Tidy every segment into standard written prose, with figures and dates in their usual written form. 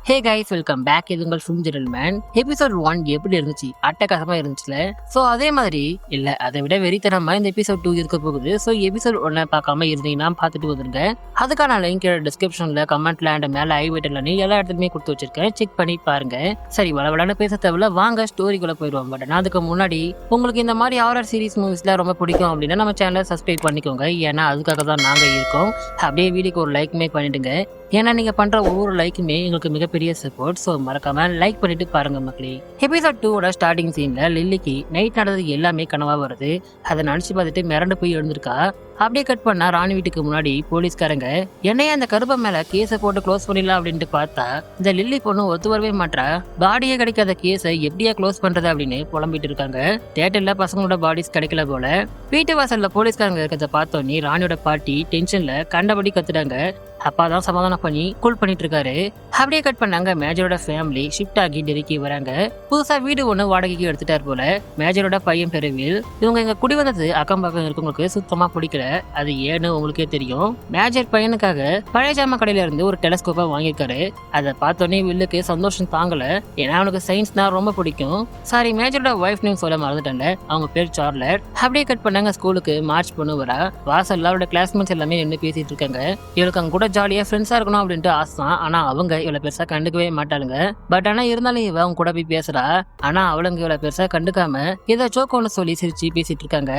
Hey guys, welcome back. இது உங்கள் film gentleman. Episode 1 எப்படி இருந்துச்சு? அட்டகாசமா இருந்துச்சுல. ஸோ அதே மாதிரி இல்லை, அதை விட வெறித்தனமா இந்த எபிசோட் 2 இருக்க போகுது. ஸோ எபிசோட் 1 பார்க்காம இருந்தீங்கன்னா பார்த்துட்டு வந்துருங்க. அதுக்கான லிங்க் டிஸ்கிரிப்ஷன்ல, கமெண்ட்ல அண்ட் மேலே ஐ பட்டன்ல எல்லா இடத்துலையுமே கொடுத்து வச்சிருக்கேன். செக் பண்ணி பாருங்க. சரி, வளவலான பேச தேவையில்ல, வாங்க ஸ்டோரிக்குள்ள போயிடுவோம். பட் அதுக்கு முன்னாடி உங்களுக்கு இந்த மாதிரி ஹாரர் சீரிஸ் மூவிஸ்ல ரொம்ப பிடிக்கும் அப்படின்னா நம்ம சேனலை சப்ஸ்கிரைப் பண்ணிக்கோங்க. ஏன்னா அதுக்காக தான் நாங்கள் இருக்கோம். அப்படியே வீடியோக்கு ஒரு லைக்குமே பண்ணிடுங்க. ஏன்னா நீங்க பண்ற ஒவ்வொரு லைக்குமே எங்களுக்கு மிகப்பெரிய சப்போர்ட். ஸோ மறக்காம லைக் பண்ணிட்டு பாருங்க மக்களே. எபிசோட் 2 ஸ்டார்டிங் சீன்ல லில்லிக்கு நைட் நடந்தது எல்லாமே கனவா வருது. அதை நினைச்சு பார்த்துட்டு மிரண்டு போய் எழுந்திருக்கா. அப்படியே கட் பண்ணா ராணி வீட்டுக்கு முன்னாடி போலீஸ்காரங்க என்னைய அந்த கருப்பை மேல கேஸை போட்டு க்ளோஸ் பண்ணிடலாம் அப்படின்ட்டு பார்த்தா இந்த லில்லி பொண்ணு ஒத்து வரவே மாட்டா. பாடியே கிடைக்காத கேஸை எப்படியா க்ளோஸ் பண்றது அப்படின்னு புலம்பிட்டு இருக்காங்க. தியேட்டர்ல பசங்களோட பாடிஸ் கிடைக்கல போல. வீட்டு வாசல்ல போலீஸ்காரங்க இருக்கிறத பார்த்தோன்னே ராணியோட பாட்டி டென்ஷன்ல கண்டபடி கத்துட்டாங்க. அப்பாதான் சமாதானம் பண்ணி கூல் பண்ணிட்டு இருக்காரு. அப்படியே கட் பண்ணாங்க மேஜரோட ஃபேமிலி ஷிஃப்ட் ஆகி டெல்லிக்கு வராங்க. புதுசா வீடு ஒண்ணு வாடகைக்கு எடுத்துட்டார் போல. மேஜரோட பையன் பெருவில் இவங்க இங்க குடி வந்தது அக்கம் பக்கம் இருக்கவங்களுக்கு சுத்தமா பிடிக்கல. அது ஏன்னு உங்களுக்கே தெரியும். மேஜர் பையனுக்காக பழைய ஜாமா கடையில இருந்து ஒரு டெலஸ்கோப்பை வாங்கியிருக்காரு. அதை பார்த்தோன்னே வில்லுக்கு சந்தோஷம் தாங்கல. ஏன்னா அவனுக்கு சயின்ஸ்னா ரொம்ப பிடிக்கும். சாரி, மேஜரோட ஒய்ஃப் நேம் சொல்ல மறந்துட்டேன்ல, அவங்க பேர் சார்லட். அப்படியே கட் பண்ணாங்க ஸ்கூலுக்கு மார்ச் பண்ணு வரா. வாசல்ல அவரோட கிளாஸ்மேட்ஸ் எல்லாமே நின்று பேசிட்டு இருக்காங்க. இவளுக்கு அங்க கூட ஜாலியா ஃப்ரெண்ட்ஸா இருக்கணும் அப்படின்ட்டு ஆசைதான். ஆனா அவங்க இவ்வளவு பெருசா கண்டுக்கவே மாட்டாளுங்க. பட் ஆனா இருந்தாலும் இவ அவங்க கூட போய் பேசுறா. ஆனா அவளுங்க இவ்வளவு பெருசா கண்டுக்காம ஏதோ சோக்கோன்னு சொல்லி சிரிச்சு பேசிட்டு இருக்காங்க.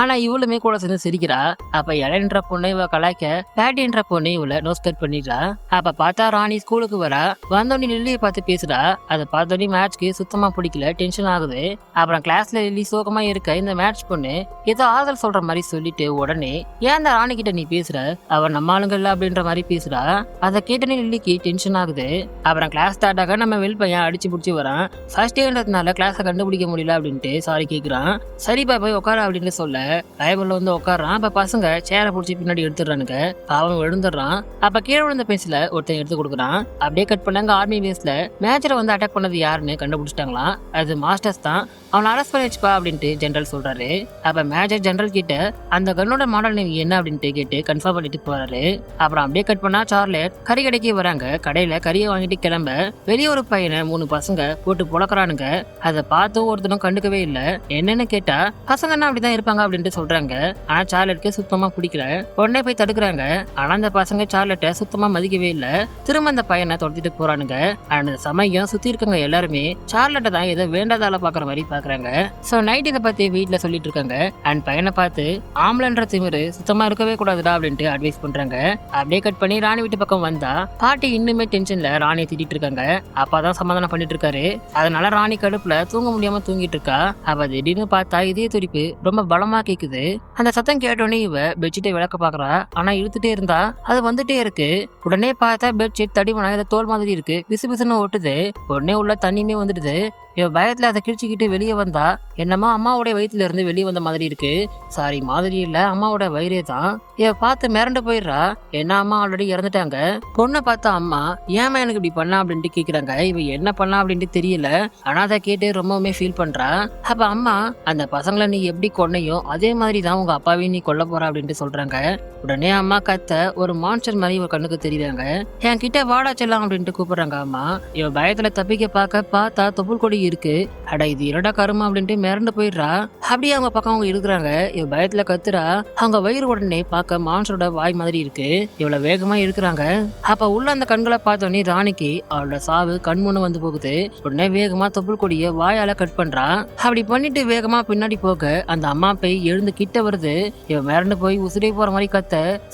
ஆனா இவளுமே கூட சேர்ந்து சிரிக்கிறா. அப்ப இளன்ற பொண்ணு இவ கலாய்க்க பேட்டின்ற பொண்ணு இவள நோஸ் கட் பண்ணிடுறா. அப்ப பார்த்தா ராணி ஸ்கூலுக்கு வரா. வந்தோடனே லில்லியை பார்த்து பேசுறா. அதை பார்த்தோன்னே மேட்ச்க்கு சுத்தமா பிடிக்கல, டென்ஷன் ஆகுது. அப்புறம் கிளாஸ்ல லில்லி சோகமா இருக்க இந்த மேட்ச் பொண்ணு ஏதோ ஆதல் சொல்ற மாதிரி சொல்லிட்டு உடனே ஏன் அந்த ராணி கிட்ட நீ பேசுற, அவ நம்ம ஆளுங்க இல்ல அப்படின்ற மாதிரி பேசுறா. அதை கேட்டனே லில்லிக்கு டென்ஷன் ஆகுது. அப்புறம் கிளாஸ் ஸ்டார்ட் ஆக நம்ம வெல் பையன் அடிச்சு பிடிச்சி வரான். ஃபர்ஸ்ட் டேன்றதுனால கிளாஸை கண்டுபிடிக்க முடியல அப்படின்ட்டு சாரி கேட்குறான். சரிப்பா போய் உட்கார அப்படின்னு சொல்ல லைப்ரரியில வந்து உட்காரான். அப்ப பசங்க சேரை பிடிச்சி பின்னாடி எடுத்துடுறானுங்க. அவன் விழுந்துடுறான். அப்ப கீழே விழுந்த பென்சில ஒருத்தன் எடுத்து கொடுக்குறான். அப்படியே கட் பண்ணாங்க ஆர்மி பேஸ்ல மேஜரை வந்து அட்டாக் பண்ணது யாருன்னு கண்டுபிடிச்சிட்டாங்களாம். அது மாஸ்டர்ஸ் தான். அவனை அரெஸ்ட் பண்ணி வச்சுப்பா அப்படின்ட்டு ஜெனரல் சொல்றாரு. அப்ப மேஜர் ஜெனரல் கிட்ட அந்த கன்னோட மாடல் நீங்க என்ன அப்படின்ட்டு கேட்டு கன்ஃபார்ம் பண்ணிட்டு போறாரு. அப்புறம் அப்படியே கட் பண்ணா சார்லட் கறி கடைக்கு வராங்க. கடையில கறியை வாங்கிட்டு கிளம்ப வெளியே ஒரு பையனை 3 பசங்க போட்டு புழக்கிறானுங்க. அதை பார்த்தும் ஒருத்தனும் கண்டுக்கவே இல்லை. என்னன்னு கேட்டா பசங்கன்னா அப்படிதான் இருப்பாங்க அப்படின்ட்டு சொல்றாங்க. ஆனா சார்லட்க்கு சுத்தமா பிடிக்கல. உடனே போய் தடுக்கிறாங்க. ஆனா அந்த பசங்க சார்லட்டை சுத்தமா மதிக்கவே இல்லை. திரும்ப அந்த பையனை துரத்திட்டு போறானுங்க. அந்த சமயம் சுத்தி இருக்கவங்க எல்லாருமே சார்லட்டை தான் ஏதோ வேண்டாதால பாக்குற மாதிரி பாக்குறாங்க. சோ நைட் இதை பத்தி வீட்டுல சொல்லிட்டு இருக்காங்க. அண்ட் பையனை பார்த்து ஆம்பளன்ற திமிரு சுத்தமா இருக்கவே கூடாதுடா அப்படின்ட்டு அட்வைஸ் பண்றாங்க. அப்படியே கட் பண்ணி ராணி வீட்டு பக்கம் வந்தா பாட்டி இன்னுமே டென்ஷன்ல ராணியை திட்டிட்டு இருக்காங்க. அப்பாதான் சமாதானம் பண்ணிட்டு இருக்காரு. அதனால ராணி கடுப்புல தூங்க முடியாம தூங்கிட்டு இருக்கா. அவ திடீர்னு பார்த்தா இதய துடிப்பு ரொம்ப பலமா கேக்குது. அந்த சத்தம் கேட்டோடனே இவ பெட்ஷீட்டை விளக்க பாக்குறா. ஆனா இழுத்துட்டே இருந்தா அது வந்துட்டே இருக்கு. உடனே பார்த்தா பெட்ஷீட் தடிமனா ஏதோ தோல் மாதிரி இருக்கு. பிசு பிசுன்னு ஓட்டுது. உடனே உள்ள தண்ணியுமே வந்துடுது. இவ பயத்துல அதை கிழிச்சுக்கிட்டு வெளியே வந்தா என்னமோ அம்மாவோட வயிற்றுல இருந்து வெளியே வந்த மாதிரி இருக்கு. சாரி, மாதிரி இல்ல, அம்மாவோட வயிறே தான். இவ பார்த்து மிரண்டு போயிடுறா. என்ன அம்மா ஆல்ரெடி இறந்துட்டாங்க. பொண்ணை பார்த்தா அம்மா ஏமா எனக்கு இப்படி பண்ணா அப்படின்ட்டு கேக்குறாங்க. இவ என்ன பண்ணா அப்படின்ட்டு தெரியல. ஆனா அதை கேட்டு ரொம்பவுமே ஃபீல் பண்றா. அப்ப அம்மா அந்த பசங்களை நீ எப்படி கொன்னையோ அதே மாதிரி தான் உங்க அப்பாவையும் நீ கொல்ல போற அப்படின்ட்டு சொல்றாங்க. உடனே அம்மா கத்த ஒரு மான்ஸ்டர் மாதிரி ஒரு கண்ணுக்கு தெரியுறாங்க. என் கிட்ட வாடா செல்லாம் அப்படின்ட்டு கூப்பிடுறாங்க அம்மா. இவ பயத்துல தப்பிக்க பார்த்தா தொப்புள் கொடி இருக்கு. அட இது இரடா கருமா அப்படின்ட்டு மிரண்டு போயிடுறா. அப்படியே அவங்க பக்கம் அவங்க இருக்கிறாங்க. இவ பயத்துல கத்துறா. அவங்க வயிறு உடனே பார்க்க மான்ஸ்டரோட வாய் மாதிரி இருக்கு. இவ்வளவு வேகமா இருக்கிறாங்க. அப்ப உள்ள அந்த கண்களை பார்த்தோன்னே ராணிக்கு அவளோட சாவு கண்முன்னு வந்து போகுது. உடனே வேகமா தொப்புள் கொடிய வாயால கட் பண்றா. அப்படி பண்ணிட்டு வேகமா பின்னாடி போக அந்த அம்மா போய் எழுந்து கிட்ட வருது. இவ மிரண்டு போய் உசுரே போற மாதிரி கத்த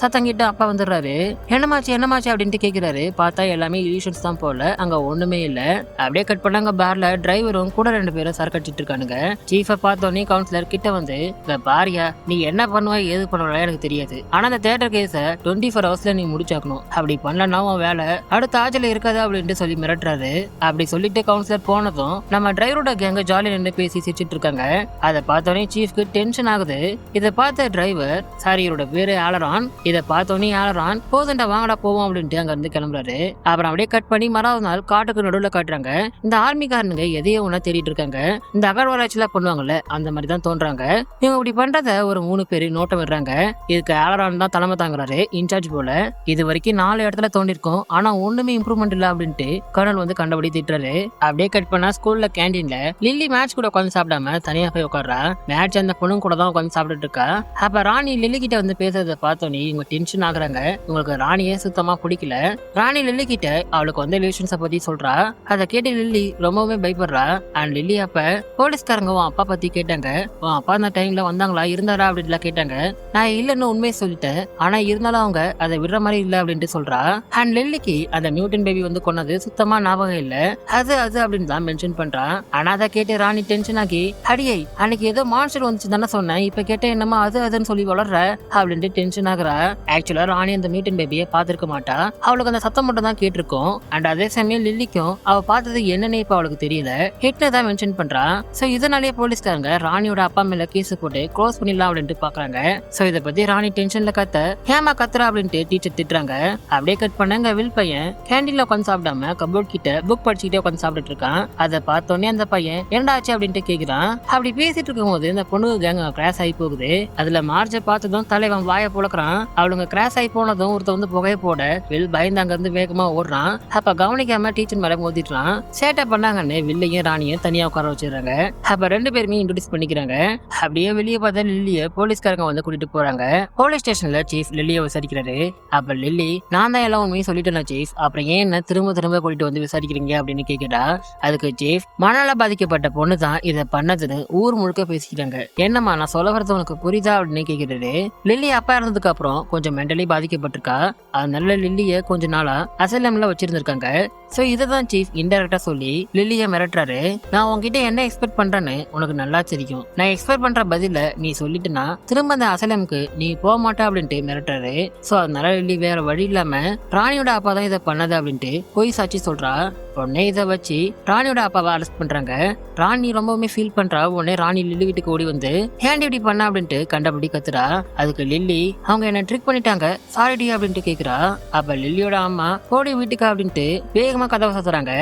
சத்தம் கிட்ட அப்பா வந்துடுறாரு. என்னமாச்சு அப்படின்ட்டு கேக்குறாரு. பார்த்தா எல்லாமே இல்யூஷன்ஸ் தான் போல. அங்க ஒண்ணுமே இல்ல. அப்படியே கட் பண்ணாங்க பார்ல டிரைவரும் கூட 2 பேரும் சரக்கடிச்சிட்டு இருக்கானுங்க. சீஃபை பார்த்தோன்னே கவுன்சிலர் கிட்ட வந்து பாரியா நீ என்ன பண்ணுவா ஏது பண்ணுவா எனக்கு தெரியாது. ஆனா அந்த தியேட்டர் கேஸ 24 ஹவர்ஸ்ல நீ முடிச்சாக்கணும். அப்படி பண்ணலன்னா உன் வேலை அடுத்த ஆஜல இருக்காது அப்படின்ட்டு சொல்லி மிரட்டுறாரு. அப்படி சொல்லிட்டு கவுன்சிலர் போனதும் நம்ம டிரைவரோட கேங்க ஜாலியா நின்று பேசி சிரிச்சிட்டு இருக்காங்க. அதை பார்த்தோன்னே சீஃப்க்கு டென்ஷன் ஆகுது. இதை பார்த்த டிரைவர் சாரி இவரோட பேரு ஆலரான். இதை பார்த்தோன்னே ஆலரான் போதண்டா வாங்கடா போவோம் அப்படின்ட்டு அங்க இருந்து கிளம்புறாரு. அப்புறம் அப்படியே கட் பண்ணி மறாவது நாள் காட்டுக்கு நடுவில் காட்டுறாங்க. இந்த ஆர்மிக்காரனுங்க எதையோ ஒண்ணா தேடிட்டு இருக்காங்க. இந்த அகழ்வாராய்ச்சிலாம் பண்ணுவாங்கல்ல, அந்த மாதிரி தான் தோன்றாங்க. இவங்க இப்படி பண்றத ஒரு 3 பேர் நோட்டம் விடுறாங்க. இதுக்கு ஆலரான் தான் தலைமை தாங்குறாரு, இன்சார்ஜ் போல. இது வரைக்கும் 4 இடத்துல தோண்டிருக்கோம், ஆனா ஒண்ணுமே இம்ப்ரூவ்மெண்ட் இல்ல அப்படின்ட்டு கர்னல் வந்து கண்டபடி திட்டுறாரு. அப்படியே கட் பண்ணா ஸ்கூல்ல கேண்டீன்ல லில்லி மேட்ச் கூட உட்காந்து சாப்பிடாம தனியா போய் உட்கார்றா. மேட்ச் அந்த பொண்ணு கூட தான் உட்காந்து சாப்பிட்டுட்டு இருக்கா. அப்ப ராணி லில்லி கிட்ட வந்து பேசுறத பார்த்தோன்னே இவங்க டென்ஷன் ஆகுறாங்க. இவங்களுக்கு ராணியே சுத்தமா பிடிக்கல. ராணி லில்லி கிட்ட அவளுக்கு வந்து ரிலேஷன்ஸை பத்தி சொல்றா. அதை கேட்டு லில்லி ரொம்பவே பயப்படுறா. அண்ட் லில்லி அப்ப போலீஸ்காரங்க உன் அப்பா பத்தி கேட்டாங்க, உன் அப்பா அந்த டைம்ல வந்தாங்களா, இருந்தாரா அப்படின்லாம் கேட்டாங்க. நான் இல்லன்னு உண்மையை சொல்லிட்டேன், ஆனா இருந்தாலும் அவங்க அதை விடுற மாதிரி இல்ல அப்படின்ட்டு சொல்றா. அண்ட் லில்லிக்கு அந்த மியூட்டன் பேபி வந்து கொன்னது சுத்தமா ஞாபகம் இல்ல, அது அது அப்படின்னு தான் மென்ஷன் பண்றான். ஆனா அதை கேட்டு ராணி டென்ஷன் ஆகி, அடியை அன்னைக்கு ஏதோ மான்ஸ்டர் வந்துச்சு தானே சொன்னேன், இப்ப கேட்ட என்னமா அது அதுன்னு சொல்லி வளர்ற அப்படின்ட்டு டென்ஷன் ஆகுறா. ஆக்சுவலா ராணி அந்த மியூட்டன் பேபியை பார்த்திருக்க மாட்டா, அவளுக்கு அந்த சத்தம் மட்டும் தான் கேட்டிருக்கும். அண்ட் அதே சமயம் லில்லிக்கும் அவ பார்த்தது என்னன்னு இப்ப அவளுக்கு தெரியல, ஹிட்லர் தான் மென்ஷன் பண்றா. சோ இதனாலேயே போலீஸ்காரங்க ராணியோட அப்பா மேல கேஸ் போட்டு க்ளோஸ் பண்ணிடலாம் அப்படின்ட்டு பாக்குறாங்க. சோ இதை பத்தி ராணி டென்ஷன்ல கத்த, ஏமா கத்துறா அப்படின்ட்டு டீச்சர் திட்டுறாங்க. அப்படியே கட் பண்ணங்க வில் பையன் கேண்டீன்ல உட்காந்து சாப்பிடாம கபோர்ட் கிட்ட புக் படிச்சுக்கிட்டே உட்காந்து சாப்பிட்டுட்டு இருக்கான். அதை பார்த்தோன்னே அந்த பையன் என்னடா ஆச்சு அப்படின்ட்டு கேக்குறான். அப்படி பேசிட்டு இருக்கும் போது இந்த பொண்ணு கேங் கிராஷ் ஆகி போகுது. அதுல மார்ஜ பார்த்ததும் தலைவன் வாய புழக்கிறான். அவளுங்க கிராஷ் ஆகி போனதும் ஒருத்த வந்து புகைய போட வில் பயந்து அங்க இருந்து வேகமா ஓடுறான். அப்ப கவனிக்காம டீச்சர் மேல மோதிட்டான். சேட்டை பண்ணாங்கன்னு வில்லையும் ராணியும் தனியா உட்கார வச்சிடறாங்க. அப்ப 2 பேருமே இன்ட்ரோடியூஸ் பண்ணிக்கிறாங்க. அப்படியே வெளியே பார்த்தா லில்லிய போலீஸ்காரங்க வந்து கூட்டிட்டு போறாங்க. போலீஸ் ஸ்டேஷன்ல சீஃப் லில்லிய விசாரிக்கிறாரு. அப்ப லில்லி, நான் தான் எல்லாம் உண்மையும் சொல்லிட்டேன் சீஃப், அப்புறம் ஏன் என்ன திரும்ப திரும்ப கூட்டிட்டு வந்து விசாரிக்கிறீங்க அப்படின்னு கேட்கட்டா. அதுக்கு சீஃப், மணால பாதிக்கப்பட்ட பொண்ணு தான் இதை பண்ணதுன்னு ஊர் முழுக்க பேசிக்கிறாங்க, என்னம்மா நான் சொல்ல வரது உனக்கு புரியுதா அப்படின்னு கேட்கிறாரு. லில்லி அப்பா இருந்ததுக்கு அப்புறம் கொஞ்சம் மென்டலி பாதிக்கப்பட்டிருக்கா, அதனால லில்லிய கொஞ்ச நாளா அசைலம்ல வச்சிருந்திருக்காங்க. சோ இததான் சீஃப் இன்டைரக்டா சொல்லி லில்லிய மிரட்டுறாரு. நான் உன்கிட்ட என்ன எக்ஸ்பெக்ட் பண்றேன்னு உனக்கு நல்லா தெரியும், நான் எக்ஸ்பெக்ட் பண்ற பதில நீ சொல்லிட்டுனா திரும்ப அந்த அசலமுக்கு நீ போக மாட்டா அப்படின்ட்டு மிரட்டுறாரு. சோ அதனால லில்லி வேற வழி இல்லாம ராணியோட அப்பா தான் இதை பண்ணது அப்படின்ட்டு போய் சாட்சி சொல்றா. உடனே இதை வச்சு ராணியோட அப்பாவை அரெஸ்ட் பண்றாங்க. ராணி ரொம்பவுமே ஃபீல் பண்றா. உடனே ராணி லில்லி வீட்டுக்கு ஓடி வந்து ஏன் இப்படி பண்ண அப்படின்ட்டு கண்டபடி கத்துறா. அதுக்கு லில்லி, அவங்க என்ன ட்ரிக் பண்ணிட்டாங்க சாரிடி அப்படின்ட்டு கேக்குறா. அப்ப லில்லியோட அம்மா ஓடி வீட்டுக்கு அப்படின்ட்டு வேகமா கதவை சாத்துறாங்க.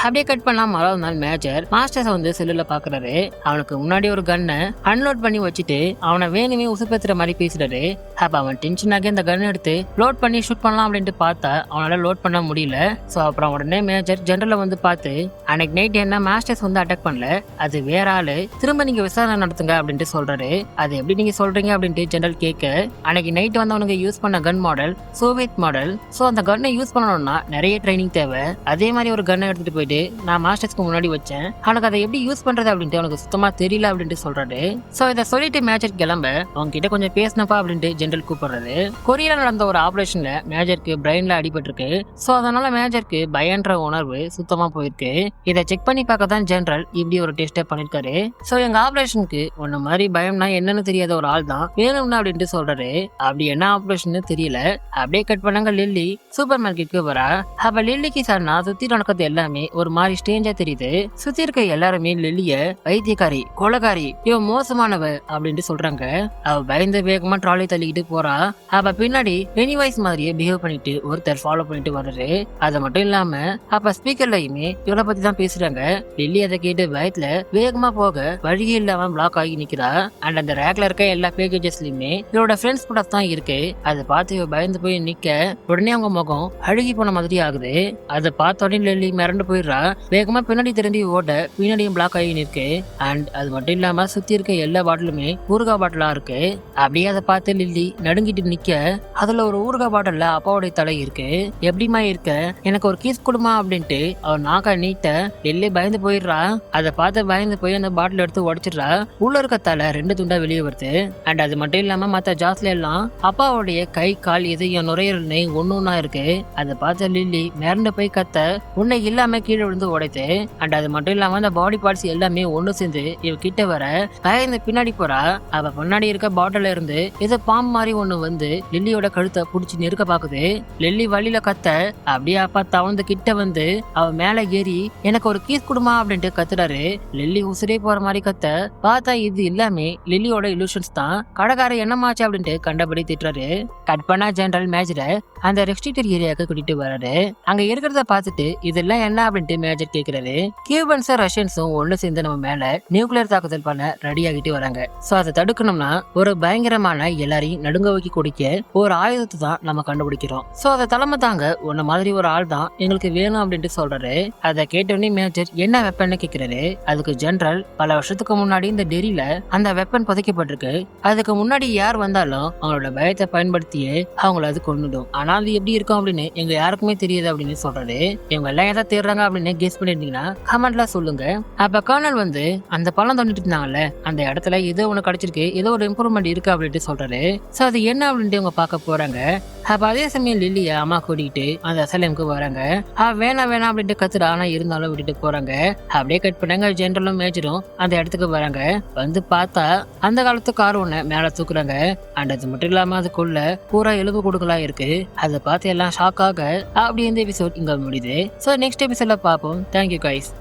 அப்படியே கட் பண்ணா மறாவது நாள் மேஜர் மாஸ்டர்ஸ் வந்து செல்லுல பாக்குறாரு. அவனுக்கு முன்னாடி ஒரு கன்னை அன்லோட் பண்ணி வச்சுட்டு அவனை வேணுமே உசுப்பேத்துற மாதிரி பேசுறாரு. அப்ப அவன் டென்ஷன் ஆகி அந்த கன் எடுத்து லோட் பண்ணி ஷூட் பண்ணலாம் அப்படின்ட்டு பார்த்தா அவனால லோட் பண்ண முடியல. சோ அப்புறம் உடனே மேஜர் ஜெனரலை வந்து பார்த்து, அன்னைக்கு நைட் என்ன மாஸ்டர்ஸ் வந்து அட்டாக் பண்ணல, அது வேற ஆளு, திரும்ப நீங்க விசாரணை நடத்துங்க அப்படின்ட்டு சொல்றாரு. அது எப்படி நீங்க சொல்றீங்க அப்படின்ட்டு ஜெனரல் கேட்க, அன்னைக்கு நைட் வந்து அவனுக்கு யூஸ் பண்ண கன் மாடல் சோவியத் மாடல். சோ அந்த கன்னை யூஸ் பண்ணணும்னா நிறைய ட்ரைனிங் தேவை. அதே மாதிரி ஒரு கன்னை எடுத்துட்டு போயிட்டு நான் மாஸ்டர்ஸ்க்கு முன்னாடி வச்சேன், அவனுக்கு அதை எப்படி யூஸ் பண்றது அப்படின்ட்டு அவனுக்கு சுத்தமா தெரியல அப்படின்ட்டு சொல்றாரு. சோ இதை சொல்லிட்டு மேஜர் கிளம்ப, அவங்க கிட்ட கொஞ்சம் பேசினப்பா அப்படின்ட்டு ஜெனரல் கூப்பிடுறாரு. கொரியால நடந்த ஒரு ஆபரேஷன்ல மேஜருக்கு பிரெயின்ல அடிபட்டிருக்கு. சோ அதனால மேஜருக்கு பயன்ற உணர்வு சுத்தமா போயிருக்கு. இதை செக் பண்ணி பார்க்க தான் ஜெனரல் இப்படி ஒரு டெஸ்ட் பண்ணிருக்காரு. சோ எங்க ஆபரேஷனுக்கு உன்ன மாதிரி பயம்னா என்னன்னு தெரியாத ஒரு ஆள் தான் வேணும்னா அப்படின்ட்டு சொல்றாரு. அப்படி என்ன ஆபரேஷன் தெரியல. அப்படியே கட் பண்ணாங்க லில்லி சூப்பர் மார்க்கெட்டுக்கு வரா. அப்ப லில்லிக்கு சொன்னா சுத்தி நடக்கிறது எல்லாமே ஒரு மாதிரி ஸ்ட்ரேஞ்சா தெரியுது. சுத்தி இருக்க எல்லாருமே லில்லிய வைத்தியக்காரி, கொலகாரி, இவன் மோசமானவ அப்படின்ட்டு சொல்றாங்க. அவ பயந்து வேகமா ட்ராலி தள்ளிக்கிட்டு போறா. அப்ப பின்னாடி பெனிவைஸ் மாதிரியே பிஹேவ் பண்ணிட்டு ஒருத்தர் ஃபாலோ பண்ணிட்டு வர்றாரு. அது மட்டும் இல்லாம அப்ப ஸ்பீக்கர்லயுமே இவளை பத்தி தான் பேசுறாங்க. லில்லி அதை கேட்டு பயத்துல வேகமா போக வழியே இல்லாம பிளாக் ஆகி நிக்கிறா. அண்ட் அந்த ரேக்ல இருக்க எல்லா பேக்கேஜஸ்லயுமே இவரோட ஃப்ரெண்ட்ஸ் கூட தான் இருக்கு. அதை பார்த்து இவ பயந்து போய் நிக்க, உடனே அவங்க முகம் அழுகி போன மாதிரி ஆகுது. அதை பார்த்த உடனே லில்லி மிரண்டு போயிடுறா. வேகமா பின்னாடி திரும்பி ஓட பின்னாடியும் பிளாக் ஆகி நிற்கு. அண்ட் அது மட்டும் இல்லாம சுத்தி இருக்க எல்லா பாட்டிலுமே ஊறுகாய் பாட்டிலா இருக்கு. அப்படியே அதை பார்த்து லில்லி நடுங்கிட்டு நிக்க, அதுல ஒரு ஊறுகாய் பாட்டில்ல அப்பாவோட தலை இருக்கு. எப்படிமா இருக்க, எனக்கு ஒரு கீஸ் கொடுமா அப்படின்ட்டு அவர் நாக்கா நீட்ட லில்லி பயந்து போயிடுறா. அதை பார்த்து பயந்து போய் அந்த பாட்டில் எடுத்து உடைச்சிடுறா. உள்ள இருக்க தலை 2 துண்டா வெளியே வருது. அண்ட் அது மட்டும் இல்லாம மத்த ஜாஸ்ல எல்லாம் அப்பாவோடைய கை கால் இதயம் நுரையீரல்னு ஒன்னொன்னா இருக்கு. அதை பார்த்த லில்லி மிரண்டு போய் கத்த, உன்னை இல்லாம கீழே விழுந்து உடைத்து. அண்ட் அது மட்டும் இல்லாம அந்த பாடி பார்ட்ஸ் எல்லாமே ஒண்ணு சேர்ந்து இவ கிட்ட வர பயந்து பின்னாடி போறா. அவ முன்னாடி இருக்க பாட்டில இருந்து ஏதோ பாம்பு மாதிரி ஒண்ணு வந்து லில்லியோட கழுத்தை புடிச்சு நெருக்க பாக்குது. லில்லி வழியில கத்த அப்படியே அப்பா தவழ்ந்து கிட்ட வந்து அவ மேல ஏறி எனக்கு ஒரு கீஸ் குடுமா அப்படின்ட்டு கத்துறாரு. லில்லி உசுரே போற மாதிரி கத்த பார்த்தா இது எல்லாமே லில்லியோட இலூஷன்ஸ் தான். கடைக்கார என்னமாச்சு அப்படின்ட்டு கண்டபடி திட்டுறாரு. கட் பண்ணா ஜெனரல் மேஜரை அந்த ரெஸ்ட்ரிக்டட் ஏரியாவுக்கு கூட்டிட்டு வராரு. அங்க இருக்கிறத பார்த்துட்டு இதெல்லாம் என்ன அப்படின்ட்டு மேஜர் கேக்குறாரு. கியூபன்ஸும் ரஷ்யன்ஸும் ஒண்ணு சேர்ந்து நம்ம மேல நியூக்ளியர் தாக்குதல் பண்ண ரெடி ஆகிட்டு வராங்க. சோ அதை தடுக்கணும்னா ஒரு பயங்கரமான எல்லாரையும் நடுங்க வைக்க குடிக்க ஒரு ஆயுதத்தை தான் நம்ம கண்டுபிடிக்கிறோம். சோ அதை தலைமை தாங்க உன்ன மாதிரி ஒரு ஆள் தான் எங்களுக்கு வேணும் அப்படின்ட்டு சொல்றாரு. அதை கேட்டோடனே மேஜர் என்ன வெப்பன்னு கேக்குறாரு. அதுக்கு ஜெனரல் பல வருஷத்துக்கு முன்னாடி இந்த டெரியில அந்த வெப்பன் புதைக்கப்பட்டிருக்கு. அதுக்கு முன்னாடி யார் வந்தாலும் அவங்களோட பயத்தை பயன்படுத்தியே அவங்கள அது கொண்டுடும். ஆனா அது எப்படி இருக்கும் அப்படின்னு எங்க யாருக்குமே தெரியாது அப்படின்னு சொல்றாரு. இவங்க எல்லாம் எதை தேடுறாங்க அப்படின்னு கெஸ் பண்ணிருந்தீங்கன்னா கமெண்ட்ல சொல்லுங்க. அப்ப கர்னல் வந்து அந்த பழம் தோண்டிட்டு இருந்தாங்கல்ல அந்த இடத்துல ஏதோ ஒண்ணு கிடைச்சிருக்கு, ஏதோ ஒரு இம்ப்ரூவ்மெண்ட் இருக்கு அப்படின்ட்டு சொல்றாரு. சோ அது என்ன அப்படின்ட்டு இவங்க பார்க்க போறாங்க. அப்ப அதே சமயம் லில்லிய அம்மா கூட்டிகிட்டு அந்த அசலமுக்கு வராங்க. வேணாம் வேணாம் அப்படின்ட்டு கத்துறா. ஆனா இருந்தாலும் விட்டுட்டு போறாங்க. அப்படியே கட் பண்ணாங்க. ஜெனரலும் மேஜரும் அந்த இடத்துக்கு வராங்க. வந்து பார்த்தா அந்த காலத்து கார் ஒண்ணு மேல தூக்குறாங்க. அண்ட் அது மட்டும் இல்லாம அதுக்குள்ள பூரா எலும்பு கொடுக்கலாம் இருக்கு. அதை பார்த்து எல்லாம் ஷாக் ஆக அப்படி இந்த எபிசோட் இங்க முடியுது. சோ நெக்ஸ்ட் எபிசோட்ல பார்ப்போம். Thank you guys.